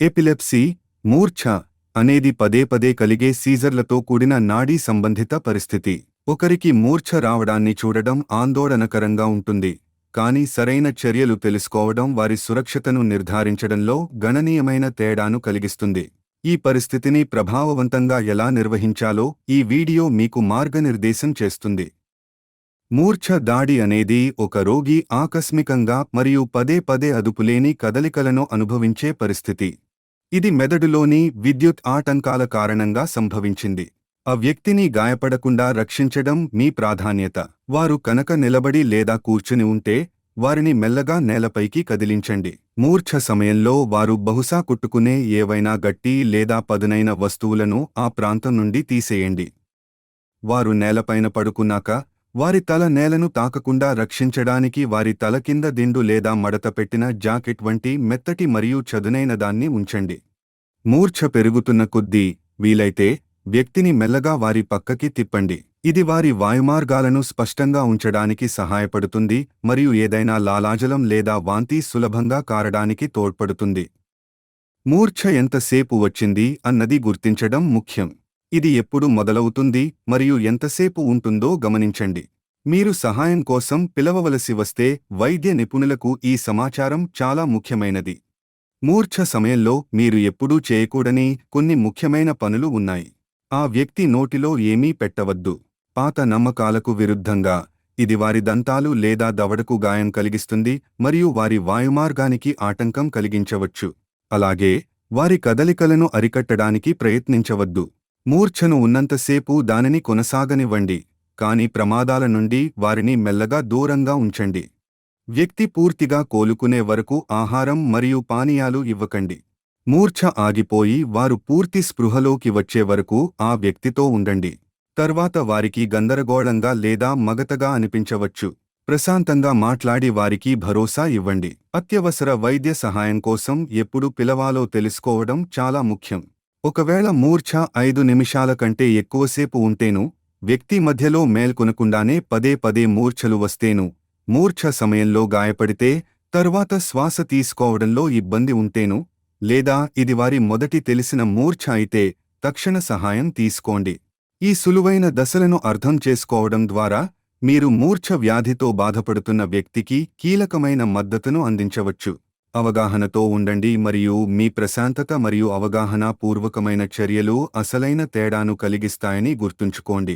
Epilepsy, మూర్ఛ అనేది పదే పదే కలిగే సీజర్లతో కూడిన నాడీ సంబంధిత పరిస్థితి. ఒకరికి మూర్ఛ రావడాన్ని చూడడం ఆందోళనకరంగా ఉంటుంది, కానీ సరైన చర్యలు తెలుసుకోవడం వారి సురక్షతను నిర్ధారించడంలో గణనీయమైన తేడాను కలిగిస్తుంది. ఈ పరిస్థితిని ప్రభావవంతంగా ఎలా నిర్వహించాలో ఈ వీడియో మీకు మార్గనిర్దేశం చేస్తుంది. మూర్ఛ దాడి అనేది ఒక రోగి ఆకస్మికంగా మరియు పదే పదే అదుపులేని కదలికలను అనుభవించే పరిస్థితి. ఇది మెదడులోని విద్యుత్ ఆటంకాల కారణంగా సంభవించింది. ఆ వ్యక్తిని గాయపడకుండా రక్షించడం మీ ప్రాధాన్యత. వారు కనుక నిలబడి లేదా కూర్చుని ఉంటే వారిని మెల్లగా నేలపైకి కదిలించండి. మూర్ఛ సమయంలో వారు బహుశా కుట్టుకునే ఏవైనా గట్టి లేదా పదునైన వస్తువులను ఆ ప్రాంతం నుండి తీసేయండి. వారు నేలపైన పడుకున్నాక వారి తల నేలను తాకకుండా రక్షించడానికి వారి తల కింద దిండు లేదా మడత పెట్టిన జాకెట్ వంటి మెత్తటి మరియు చదునైన దాన్ని ఉంచండి. మూర్ఛ పెరుగుతున్న కొద్దీ వీలైతే వ్యక్తిని మెల్లగా వారి పక్కకి తిప్పండి. ఇది వారి వాయుమార్గాలను స్పష్టంగా ఉంచడానికి సహాయపడుతుంది మరియు ఏదైనా లాలాజలం లేదా వాంతి సులభంగా కారడానికి తోడ్పడుతుంది. మూర్ఛ ఎంతసేపు వచ్చింది అన్నది గుర్తించడం ముఖ్యం. ఇది ఎప్పుడు మొదలవుతుంది మరియు ఎంతసేపు ఉంటుందో గమనించండి. మీరు సహాయం కోసం పిలవవలసి వస్తే వైద్య నిపుణులకు ఈ సమాచారం చాలా ముఖ్యమైనది. మూర్ఛ సమయంలో మీరు ఎప్పుడూ చేయకూడని కొన్ని ముఖ్యమైన పనులు ఉన్నాయి. ఆ వ్యక్తి నోటిలో ఏమీ పెట్టవద్దు. పాత నమ్మకాలకు విరుద్ధంగా ఇది వారి దంతాలు లేదా దవడకు గాయం కలిగిస్తుంది మరియు వారి వాయుమార్గానికి ఆటంకం కలిగించవచ్చు. అలాగే వారి కదలికలను అరికట్టడానికి ప్రయత్నించవద్దు. మూర్ఛను ఉన్నంతసేపు దానిని కొనసాగనివ్వండి, కానీ ప్రమాదాల నుండి వారిని మెల్లగా దూరంగా ఉంచండి. వ్యక్తి పూర్తిగా కోలుకునే వరకు ఆహారం మరియు పానీయాలు ఇవ్వకండి. మూర్ఛ ఆగిపోయి వారు పూర్తి స్పృహలోకి వచ్చే వరకు ఆ వ్యక్తితో ఉండండి. తర్వాత వారికి గందరగోళంగా లేదా మగతగా అనిపించవచ్చు. ప్రశాంతంగా మాట్లాడి వారికి భరోసా ఇవ్వండి. అత్యవసర వైద్య సహాయం కోసం ఎప్పుడు పిలవాలో తెలుసుకోవడం చాలా ముఖ్యం. ఒకవేళ మూర్ఛ 5 నిమిషాల కంటే ఎక్కువసేపు ఉంటేను, వ్యక్తి మధ్యలో మేల్కొనకుండానే పదే పదే మూర్ఛలు వస్తేను, మూర్ఛ సమయంలో గాయపడితే, తరువాత శ్వాస తీసుకోవడంలో ఇబ్బంది ఉంటేను, లేదా ఇది వారి మొదటి తెలిసిన మూర్ఛ అయితే తక్షణ సహాయం తీసుకోండి. ఈ సులువైన దశలను అర్థం చేసుకోవడం ద్వారా మీరు మూర్ఛ వ్యాధితో బాధపడుతున్న వ్యక్తికి కీలకమైన మద్దతును అందించవచ్చు. అవగాహనతో ఉండండి మరియు మీ ప్రశాంతత మరియు అవగాహన పూర్వకమైన చర్యలు అసలైన తేడాను కలిగిస్తాయని గుర్తుంచుకోండి.